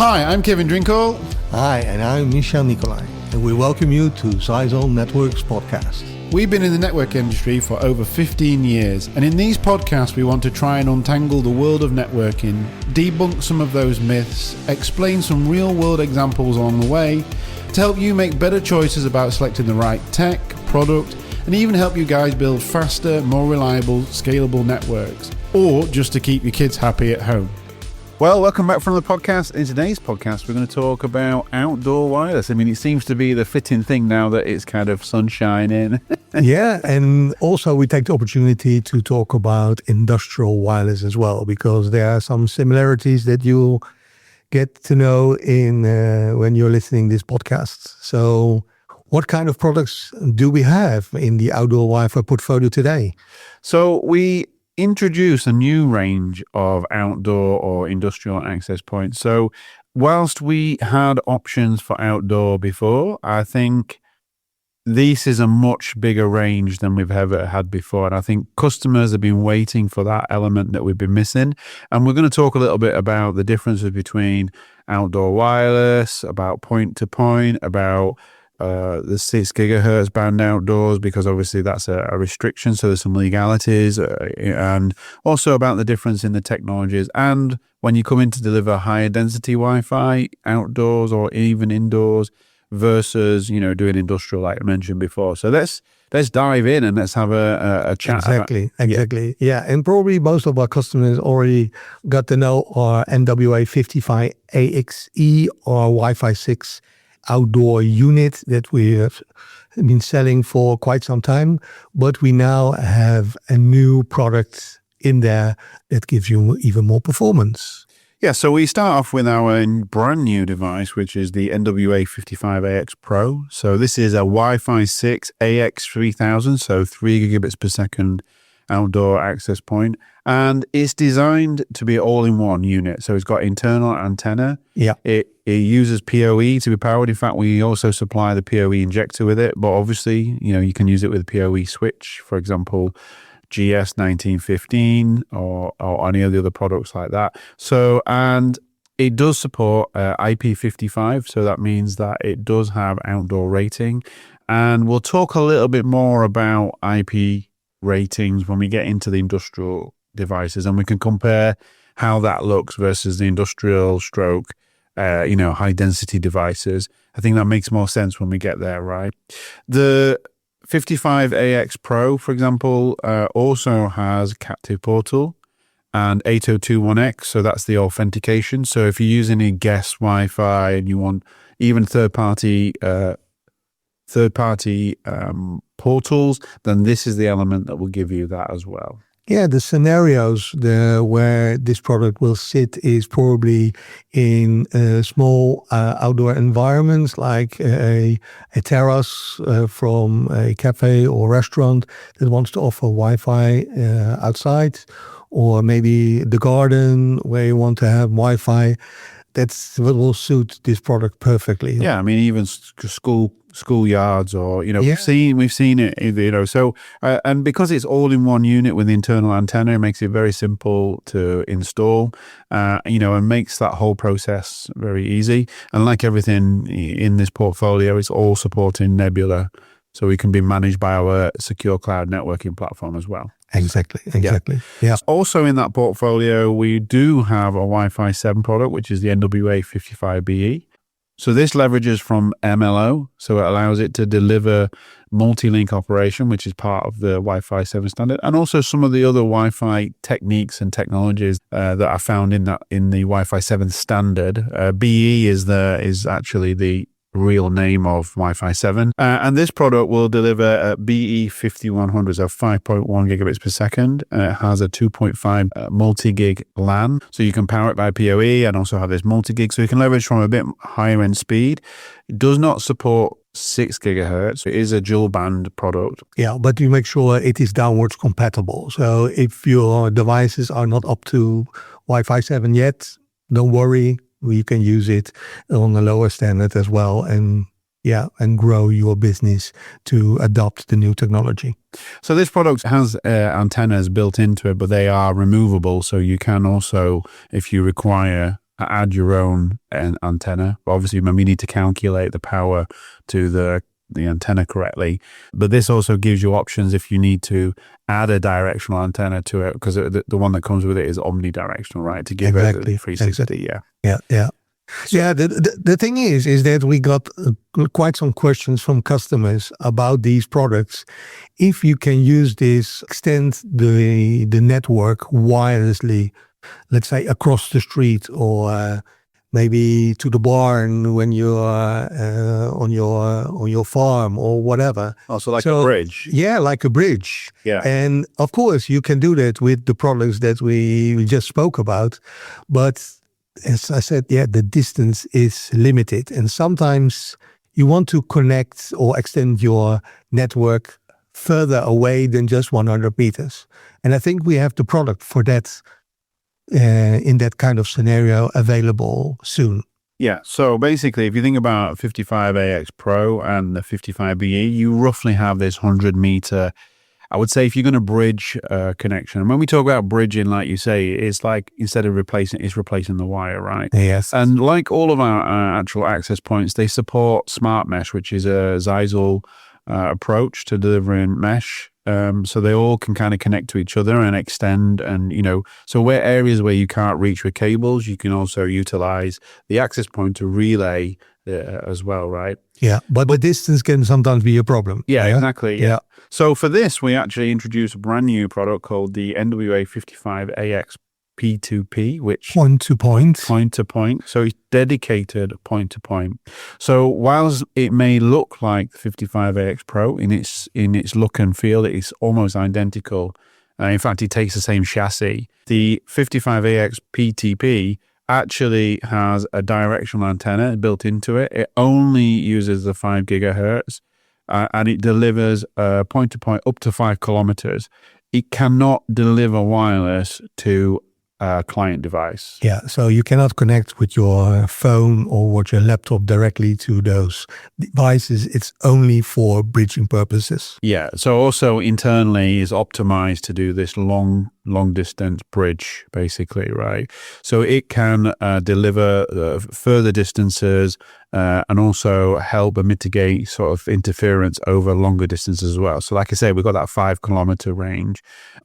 Hi, I'm Kevin Drinkall. Hi, and I'm Michel Nicolai, and we welcome you to Zyxel Networks podcast. We've been in the network industry for over 15 years, and in these podcasts we want to try and untangle the world of networking, debunk some of those myths, explain some real-world examples along the way, to help you make better choices about selecting the right tech, product, and even help you guys build faster, more reliable, scalable networks, or just to keep your kids happy at home. Well, welcome back from the podcast. In today's podcast, we're going to talk about outdoor wireless. I mean, it seems to be the fitting thing now that it's kind of sunshine in. Yeah, and also we take the opportunity to talk about industrial wireless as well, because there are some similarities that you'll get to know in when you're listening to this podcast. So what kind of products do we have in the outdoor Wi-Fi portfolio today? So we introduce a new range of outdoor or industrial access points. So whilst we had options for outdoor before, I think this is a much bigger range than we've ever had before. And I think customers have been waiting for that element that we've been missing. And we're going to talk a little bit about the differences between outdoor wireless, about point-to-point, about the 6 gigahertz band outdoors, because obviously that's a restriction, so there's some legalities, and also about the difference in the technologies, and when you come in to deliver higher density Wi-Fi outdoors or even indoors versus, you know, doing industrial like I mentioned before. So let's dive in and let's have a chat. Exactly. Yeah, and probably most of our customers already got to know our NWA55AXE or Wi-Fi 6 outdoor unit that we have been selling for quite some time, but we now have a new product in there that gives you even more performance. Yeah, so we start off with our brand new device, which is the NWA55AXE Pro. So this is a Wi-Fi 6 AX3000, so 3 gigabits per second outdoor access point, and it's designed to be all-in-one unit. So it's got internal antenna. Yeah, it uses PoE to be powered. In fact, we also supply the PoE injector with it, but obviously, you know, you can use it with a PoE switch, for example, GS1915 or any of the other products like that. So, and it does support IP55, so that means that it does have outdoor rating, and we'll talk a little bit more about IP ratings when we get into the industrial devices, and we can compare how that looks versus the industrial stroke, high density devices. I think that makes more sense when we get there, right? The 55AX Pro, for example, also has captive portal and 8021X, so that's the authentication. So if you use any guest Wi-Fi and you want even third-party portals, then this is the element that will give you that as well. Yeah, the scenarios where this product will sit is probably in small outdoor environments, like a terrace from a café or restaurant that wants to offer Wi-Fi outside, or maybe the garden where you want to have Wi-Fi. That's what will suit this product perfectly. Yeah, I mean, even schoolyards, or we've seen it, so and because it's all in one unit with the internal antenna, it makes it very simple to install, and makes that whole process very easy. And like everything in this portfolio, it's all supporting Nebula, so we can be managed by our secure cloud networking platform as well. Exactly. Yeah. Also in that portfolio, we do have a Wi-Fi 7 product, which is the NWA55BE. So this leverages from MLO, so it allows it to deliver multi-link operation, which is part of the Wi-Fi 7 standard, and also some of the other Wi-Fi techniques and technologies that are found in the Wi-Fi 7 standard. BE is actually the real name of Wi-Fi 7. And this product will deliver BE5100, so 5.1 gigabits per second. It has a 2.5 multi-gig LAN, so you can power it by PoE and also have this multi-gig, so you can leverage from a bit higher end speed. It does not support 6 gigahertz. It is a dual band product. Yeah, but you make sure it is downwards compatible. So if your devices are not up to Wi-Fi 7 yet, don't worry. You can use it on a lower standard as well, and grow your business to adopt the new technology. So this product has antennas built into it, but they are removable. So you can also, if you require add your own antenna. Obviously, we need to calculate the power to the antenna correctly. But this also gives you options if you need to add a directional antenna to it, because the one that comes with it is omnidirectional, right? To give it 360. Exactly. Yeah. The thing is that we got quite some questions from customers about these products. If you can use this, extend the network wirelessly, let's say across the street, or maybe to the barn when you're on your farm or whatever. Also like a bridge. Yeah, like a bridge. Yeah. And of course you can do that with the products that we just spoke about. But as I said, the distance is limited. And sometimes you want to connect or extend your network further away than just 100 meters. And I think we have the product for that in that kind of scenario available soon. Yeah, so basically, if you think about 55AXE Pro and the 55BE, you roughly have this 100-meter. I would say if you're going to bridge a connection, and when we talk about bridging, like you say, it's like instead of replacing, it's replacing the wire, right? Yes. And like all of our actual access points, they support smart mesh, which is a Zyxel approach to delivering mesh. So they all can kind of connect to each other and extend, and so where areas where you can't reach with cables, you can also utilize the access point to relay as well, right? Yeah, but the distance can sometimes be a problem. Yeah, exactly. Yeah. So for this, we actually introduced a brand new product called the NWA55AXE P2P, which point to point. So it's dedicated point to point. So whilst it may look like the 55AXE Pro in its look and feel, it is almost identical. In fact, it takes the same chassis. The 55AXE PTP actually has a directional antenna built into it. It only uses the 5 gigahertz, and it delivers point to point up to 5 kilometers. It cannot deliver wireless to a client device. Yeah, so you cannot connect with your phone or with your laptop directly to those devices. It's only for bridging purposes. Yeah, so also internally is optimized to do this long distance bridge, basically, right? So it can deliver further distances and also help mitigate sort of interference over longer distances as well. So like I say, we've got that 5 kilometer range,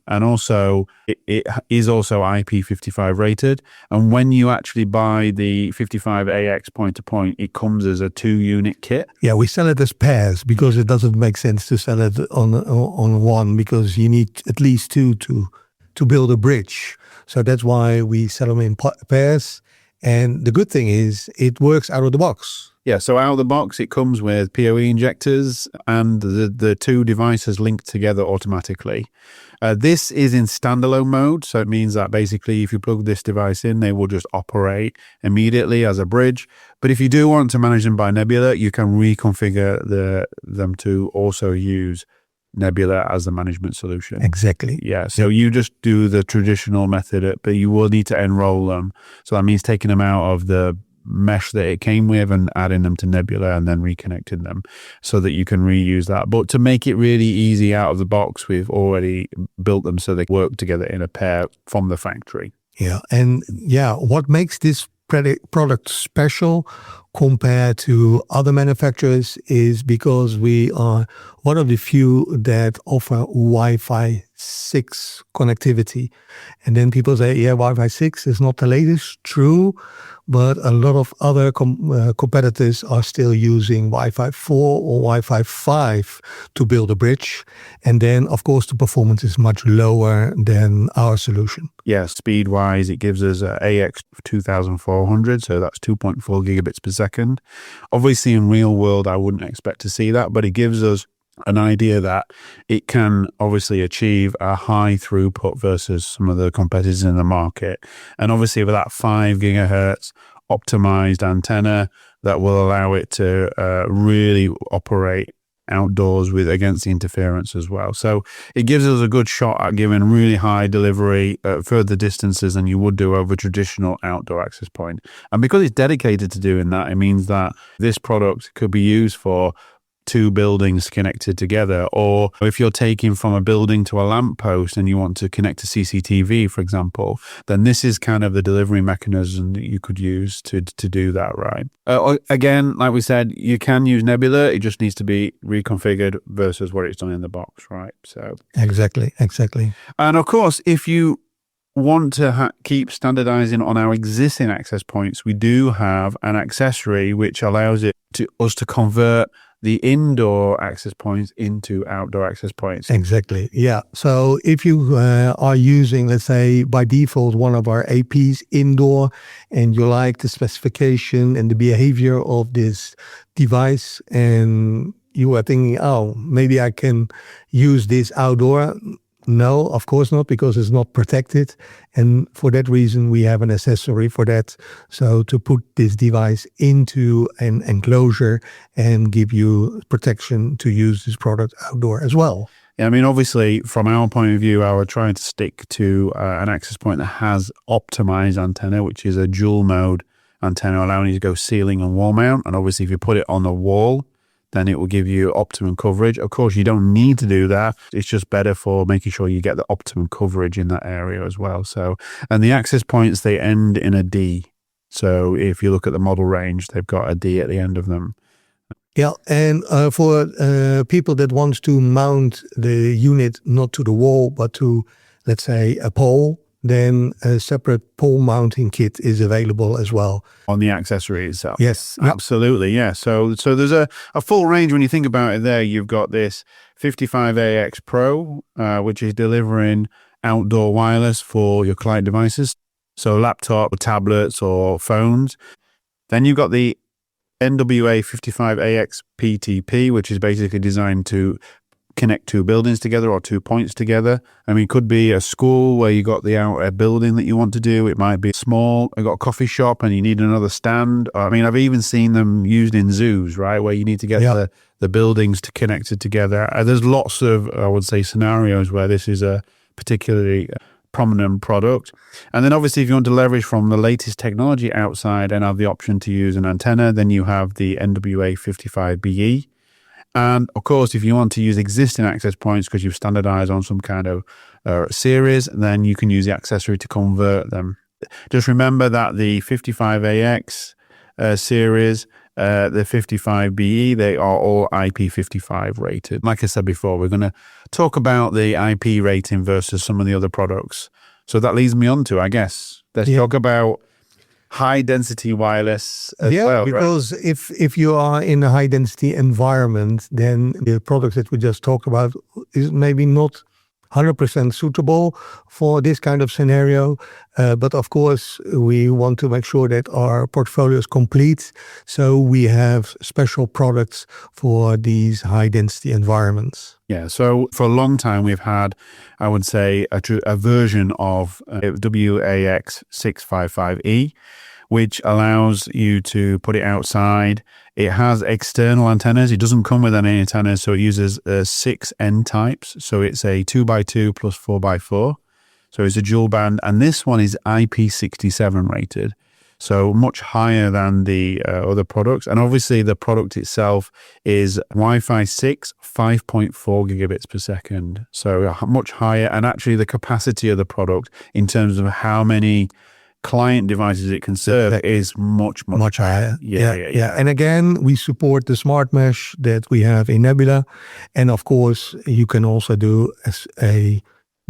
and also it is also IP55 rated. And when you actually buy the 55AXE point to point, it comes as a 2-unit kit. Yeah, we sell it as pairs because it doesn't make sense to sell it on one, because you need at least 2 to build a bridge. So that's why we sell them in pairs. And the good thing is it works out of the box. Yeah, so out of the box, it comes with PoE injectors and the 2 devices linked together automatically. This is in standalone mode, so it means that basically if you plug this device in, they will just operate immediately as a bridge. But if you do want to manage them by Nebula, you can reconfigure them to also use Nebula as the management solution. Exactly. Yeah, so you just do the traditional method, but you will need to enroll them. So that means taking them out of the mesh that it came with and adding them to Nebula and then reconnecting them so that you can reuse that. But to make it really easy out of the box, we've already built them so they work together in a pair from the factory. Yeah, and what makes this product special compared to other manufacturers is because we are one of the few that offer Wi-Fi 6 connectivity. And then people say, Wi-Fi 6 is not the latest. True, but a lot of other competitors are still using Wi-Fi 4 or Wi-Fi 5 to build a bridge. And then, of course, the performance is much lower than our solution. Yeah, speed-wise, it gives us AX2400, so that's 2.4 gigabits per second. Obviously, in real world, I wouldn't expect to see that, but it gives us an idea that it can obviously achieve a high throughput versus some of the competitors in the market. And obviously with that 5 gigahertz optimized antenna, that will allow it to really operate outdoors against the interference as well. So it gives us a good shot at giving really high delivery further distances than you would do over a traditional outdoor access point. And because it's dedicated to doing that, it means that this product could be used for two buildings connected together. Or if you're taking from a building to a lamppost and you want to connect to CCTV, for example, then this is kind of the delivery mechanism that you could use to do that, right? Again, like we said, you can use Nebula. It just needs to be reconfigured versus what it's done in the box, right? So Exactly. And of course, if you want to keep standardizing on our existing access points, we do have an accessory which allows us to convert the indoor access points into outdoor access points. Exactly. Yeah. So if you are using, let's say, by default, one of our APs indoor, and you like the specification and the behavior of this device, and you are thinking, oh, maybe I can use this outdoor. No, of course not, because it's not protected. And for that reason, we have an accessory for that. So to put this device into an enclosure and give you protection to use this product outdoor as well. Yeah, I mean, obviously, from our point of view, I would try to stick to an access point that has optimized antenna, which is a dual mode antenna, allowing you to go ceiling and wall mount. And obviously, if you put it on the wall, then it will give you optimum coverage. Of course, you don't need to do that. It's just better for making sure you get the optimum coverage in that area as well. So, and the access points, they end in a D. So if you look at the model range, they've got a D at the end of them. Yeah, and for people that want to mount the unit not to the wall, but to, let's say, a pole, then a separate pole mounting kit is available as well. On the accessory itself. Yes. Absolutely, yeah. So there's a full range when you think about it there. You've got this 55AXE Pro, which is delivering outdoor wireless for your client devices. So laptop, tablets, or phones. Then you've got the NWA55AXE PTP, which is basically designed to connect two buildings together or 2 points together. I mean, it could be a school where you got the outer building that you want to do. It might be small. You got a coffee shop and you need another stand. I mean, I've even seen them used in zoos, right, where you need to get the buildings to connected together. There's lots of, I would say, scenarios where this is a particularly prominent product. And then obviously, if you want to leverage from the latest technology outside and have the option to use an antenna, then you have the NWA55BE. And of course, if you want to use existing access points because you've standardized on some kind of series, then you can use the accessory to convert them. Just remember that the 55AX series, the 55BE, they are all IP55 rated. Like I said before, we're going to talk about the IP rating versus some of the other products. So that leads me on to, I guess, let's talk about high density wireless as well. Because if you are in a high density environment, then the products that we just talked about is maybe not 100% suitable for this kind of scenario. But of course, we want to make sure that our portfolio is complete. So we have special products for these high density environments. Yeah, so for a long time, we've had, I would say, a version of WAX655E, which allows you to put it outside. It has external antennas. It doesn't come with any antennas, so it uses 6 N types. So it's a 2x2 plus 4x4. So it's a dual band, and this one is IP67 rated. So much higher than the other products. And obviously the product itself is Wi-Fi 6, 5.4 gigabits per second. So much higher. And actually the capacity of the product in terms of how many client devices it can serve is much higher. Yeah. And again, we support the smart mesh that we have in Nebula. And of course, you can also do a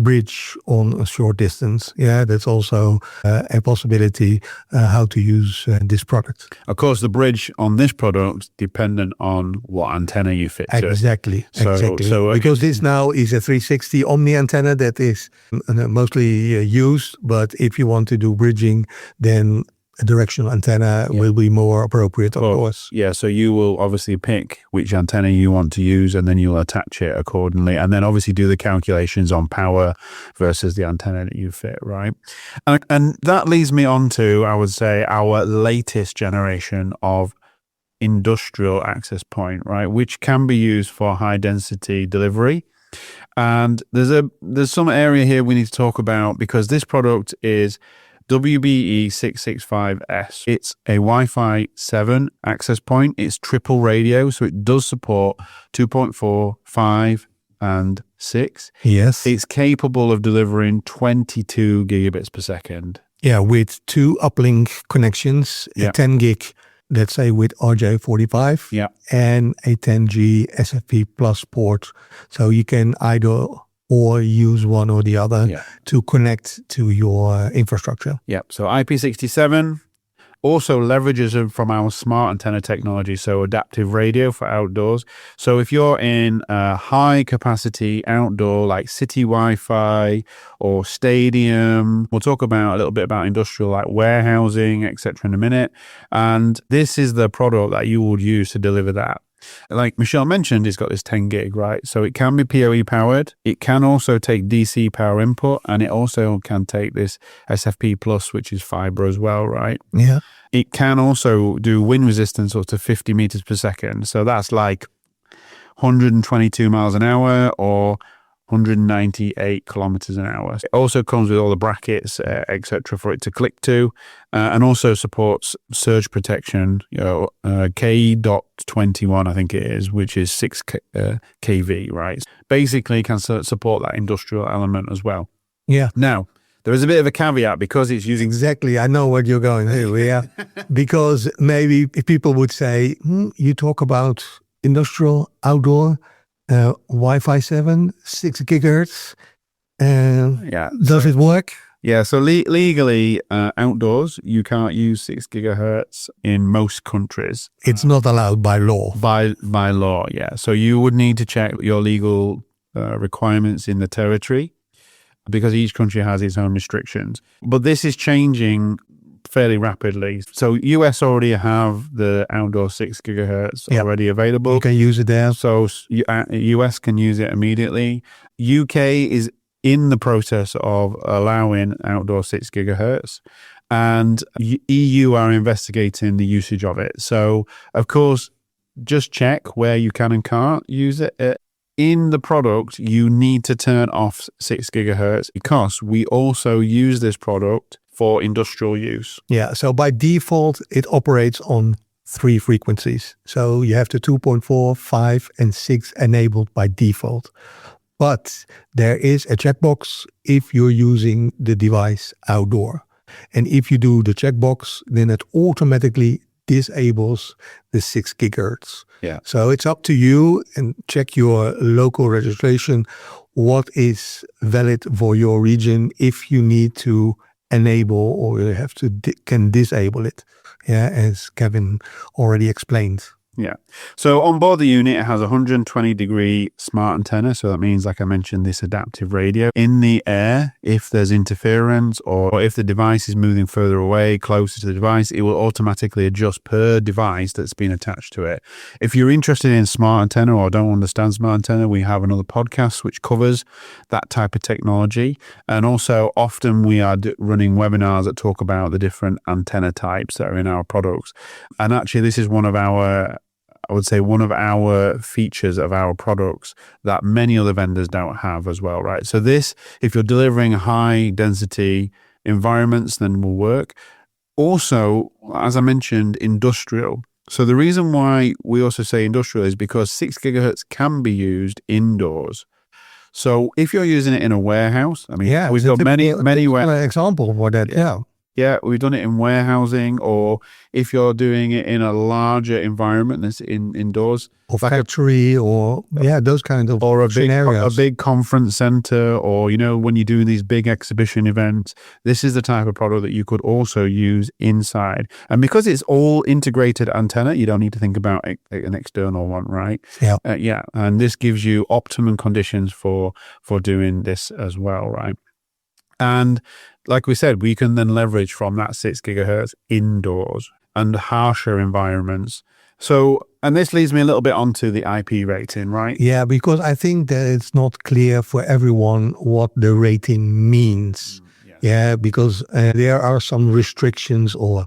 bridge on a short distance. Yeah, that's also a possibility how to use this product. Of course, the bridge on this product dependent on what antenna you fit to. Exactly. So because this now is a 360 Omni antenna that is mostly used, but if you want to do bridging, then a directional antenna will be more appropriate, of course. Yeah, so you will obviously pick which antenna you want to use and then you'll attach it accordingly and then obviously do the calculations on power versus the antenna that you fit, right? And that leads me on to, I would say, our latest generation of industrial access point, right, which can be used for high density delivery. And there's some area here we need to talk about because this product is WBE665S. It's a Wi-Fi 7 access point. It's triple radio, so it does support 2.4, 5, and 6. Yes. It's capable of delivering 22 gigabits per second. Yeah, with 2 uplink connections, a 10 gig, let's say with RJ45, and a 10G SFP plus port. So you can either or use one or the other to connect to your infrastructure. Yep. So IP67 also leverages from our smart antenna technology, so adaptive radio for outdoors. So if you're in a high capacity outdoor like city Wi-Fi or stadium, we'll talk about a little bit about industrial like warehousing, etc. in a minute. And this is the product that you would use to deliver that. Like Michel mentioned, it's got this 10 gig, right? So it can be PoE powered. It can also take DC power input, and it also can take this SFP plus, which is fiber as well, right? Yeah. It can also do wind resistance up to 50 meters per second. So that's like 122 miles an hour or 198 kilometers an hour. It also comes with all the brackets, etc., for it to click to, and also supports surge protection, K.21, I think it is, which is 6 kV, right? Basically, can support that industrial element as well. Yeah. Now, there is a bit of a caveat because it's using... Exactly. I know what you're going to, yeah. Because maybe people would say, you talk about industrial, outdoor, Wi-Fi 7, 6 gigahertz. Does it work? Yeah, so legally, outdoors, you can't use 6 gigahertz in most countries. It's not allowed by law. By law, yeah. So you would need to check your legal requirements in the territory because each country has its own restrictions. But this is changing fairly rapidly. So US already have the outdoor 6 gigahertz already available. You can use it there. So US can use it immediately. UK is in the process of allowing outdoor 6 gigahertz, and EU are investigating the usage of it. So of course, just check where you can and can't use it. In the product, you need to turn off 6 gigahertz because we also use this product for industrial use. Yeah, so by default, it operates on 3 frequencies. So you have the 2.4, 5, and 6 enabled by default. But there is a checkbox if you're using the device outdoor. And if you do the checkbox, then it automatically disables the 6 gigahertz. Yeah. So it's up to you, and check your local registration, what is valid for your region if you need to enable or you have to can disable it, as Kevin already explained. Yeah. So on board the unit, it has a 120-degree smart antenna. So that means, like I mentioned, this adaptive radio. In the air, if there's interference or if the device is moving further away, closer to the device, it will automatically adjust per device that's been attached to it. If you're interested in smart antenna or don't understand smart antenna, we have another podcast which covers that type of technology. And also, often we are running webinars that talk about the different antenna types that are in our products. And actually, this is one of our features of our products that many other vendors don't have as well, right? So this, if you're delivering high density environments, then will work. Also, as I mentioned, industrial. So the reason why we also say industrial is because 6 gigahertz can be used indoors. So if you're using it in a warehouse, I mean, we've got many example for that. Yeah, we've done it in warehousing, or if you're doing it in a larger environment that's indoors. Or factory, or those kind of scenarios. A big conference center, or, when you're doing these big exhibition events, this is the type of product that you could also use inside. And because it's all integrated antenna, you don't need to think about an external one, right? Yeah. And this gives you optimum conditions for doing this as well, right? And like we said, we can then leverage from that 6 gigahertz indoors and harsher environments. So, and this leads me a little bit onto the IP rating, right? Yeah, because I think that it's not clear for everyone what the rating means. Because there are some restrictions or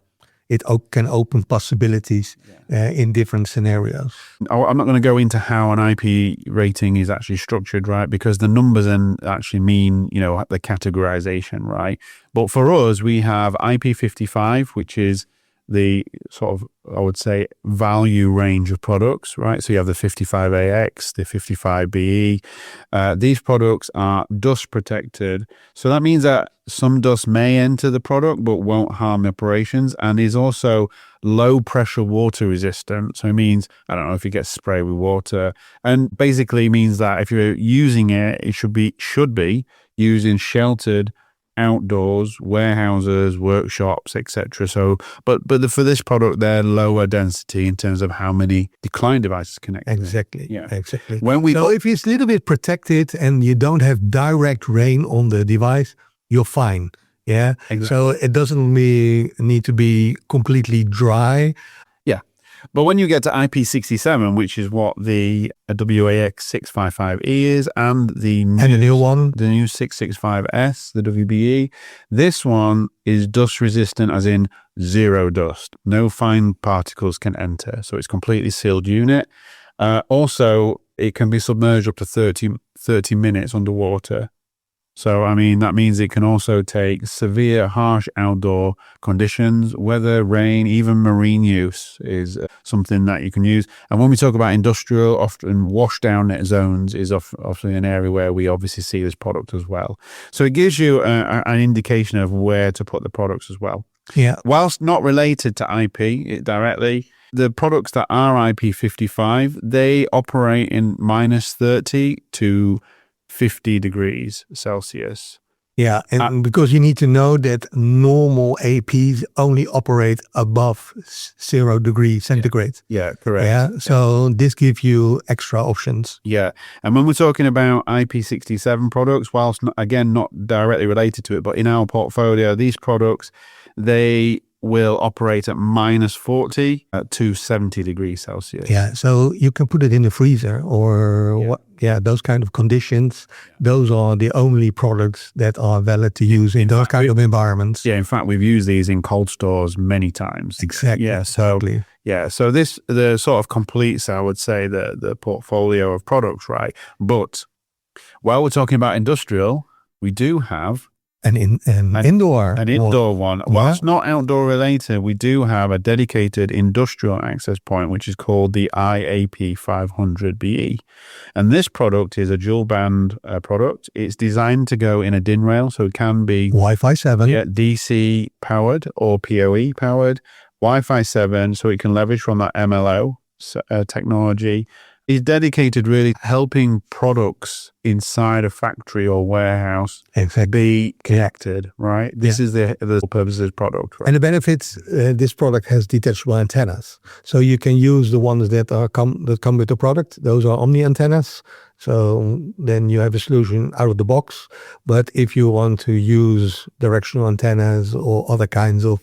it can open possibilities in different scenarios. I'm not going to go into how an IP rating is actually structured, right? Because the numbers then actually mean, the categorization, right? But for us, we have IP55, which is the sort of, I would say, value range of products, right? So you have the 55AX, the 55BE. These products are dust protected. So that means that some dust may enter the product but won't harm the operations, and is also low pressure water resistant. So it means, I don't know if you get sprayed with water, and basically means that if you're using it, it should be used in sheltered outdoors, warehouses, workshops, etc. So, but for this product, they're lower density in terms of how many client devices connect. Exactly. Yeah. Exactly. So if it's a little bit protected and you don't have direct rain on the device, you're fine. Yeah. Exactly. So it doesn't need to be completely dry. But when you get to IP67, which is what the WAX655E is, and the new one, the new 665S, the WBE, this one is dust resistant, as in zero dust. No fine particles can enter. So it's completely sealed unit. Also, it can be submerged up to 30 minutes underwater. So, I mean, that means it can also take severe, harsh outdoor conditions, weather, rain, even marine use is something that you can use. And when we talk about industrial, often washdown net zones is often an area where we obviously see this product as well. So it gives you an indication of where to put the products as well. Yeah. Whilst not related to IP directly, the products that are IP55, they operate in -30 to 50 degrees Celsius. Yeah, and because you need to know that normal APs only operate above 0 degrees centigrade. Yeah, correct. Yeah, so this gives you extra options. Yeah, and when we're talking about IP67 products, whilst not directly related to it, but in our portfolio, these products, they will operate at -40 to 70 degrees Celsius. Yeah, so you can put it in the freezer or those kind of conditions. Those are the only products that are valid to use in those kind of environments. Yeah, in fact, we've used these in cold stores many times. Exactly. Yeah, so the sort of completes, I would say, the portfolio of products, right? But while we're talking about industrial, we do have an indoor one. Whilst not outdoor related, we do have a dedicated industrial access point, which is called the IP55BE. And this product is a dual band product. It's designed to go in a DIN rail, so it can be Wi-Fi 7, DC powered or PoE powered, Wi-Fi 7, so it can leverage from that MLO technology. Is dedicated really helping products inside a factory or warehouse be connected, right? This is the purpose of this product, right? And the benefits, this product has detachable antennas. So you can use the ones that come with the product. Those are omni antennas. So then you have a solution out of the box. But if you want to use directional antennas or other kinds of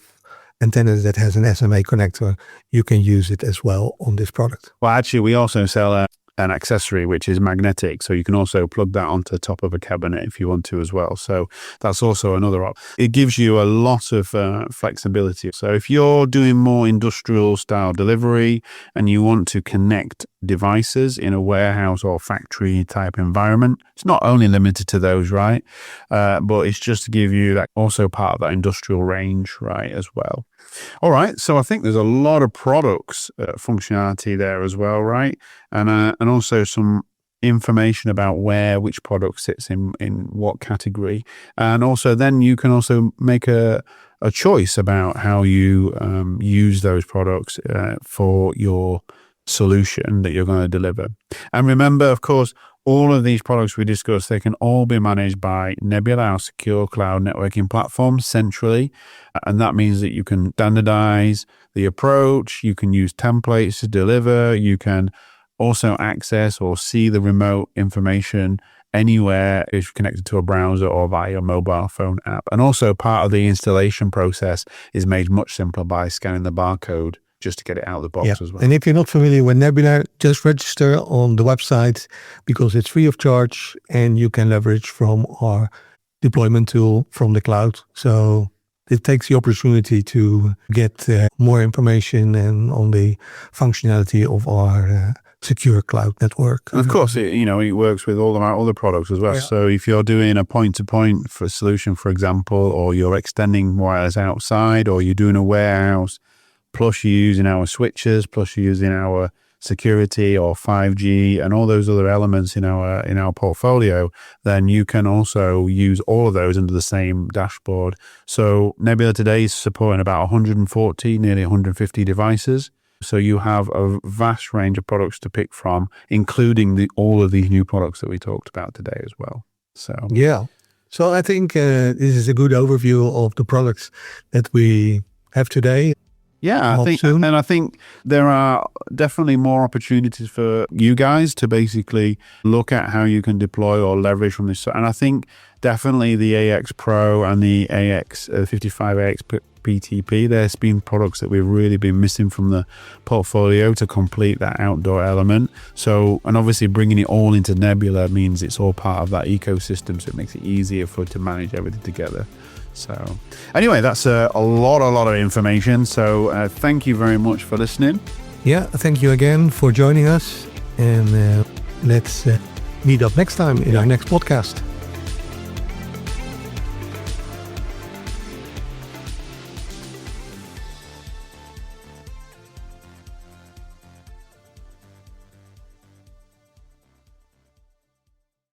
antennas that has an SMA connector, you can use it as well on this product. Well, actually, we also sell an accessory which is magnetic, so you can also plug that onto the top of a cabinet if you want to as well. So that's also another option. It gives you a lot of flexibility. So if you're doing more industrial style delivery and you want to connect devices in a warehouse or factory type environment, it's not only limited to those, right? But it's just to give you that also part of that industrial range, right, as well. All right, so I think there's a lot of products functionality there as well, right? And also some information about which product sits in what category. And also then you can also make a choice about how you use those products for your solution that you're going to deliver. And remember, of course, all of these products we discussed, they can all be managed by Nebula, our secure cloud networking platform, centrally. And that means that you can standardize the approach, you can use templates to deliver, you can also access or see the remote information anywhere if you're connected to a browser or via your mobile phone app. And also part of the installation process is made much simpler by scanning the barcode just to get it out of the box as well. And if you're not familiar with Nebula, just register on the website because it's free of charge and you can leverage from our deployment tool from the cloud. So it takes the opportunity to get more information and on the functionality of our secure cloud network. And of course, it works with all of our other products as well. Yeah. So if you're doing a point-to-point for a solution, for example, or you're extending wires outside, or you're doing a warehouse, plus you're using our switches, plus you're using our security or 5G and all those other elements in our portfolio, then you can also use all of those under the same dashboard. So Nebula today is supporting about 140, nearly 150 devices. So you have a vast range of products to pick from, including all of these new products that we talked about today as well. So I think this is a good overview of the products that we have today. Yeah, I think there are definitely more opportunities for you guys to basically look at how you can deploy or leverage from this. And I think definitely the AX Pro and the AX55AXE PTP, there's been products that we've really been missing from the portfolio to complete that outdoor element. So, and obviously bringing it all into Nebula means it's all part of that ecosystem, so it makes it easier to manage everything together. So anyway, that's a lot of information. So thank you very much for listening. Yeah, thank you again for joining us. And let's meet up next time in our next podcast.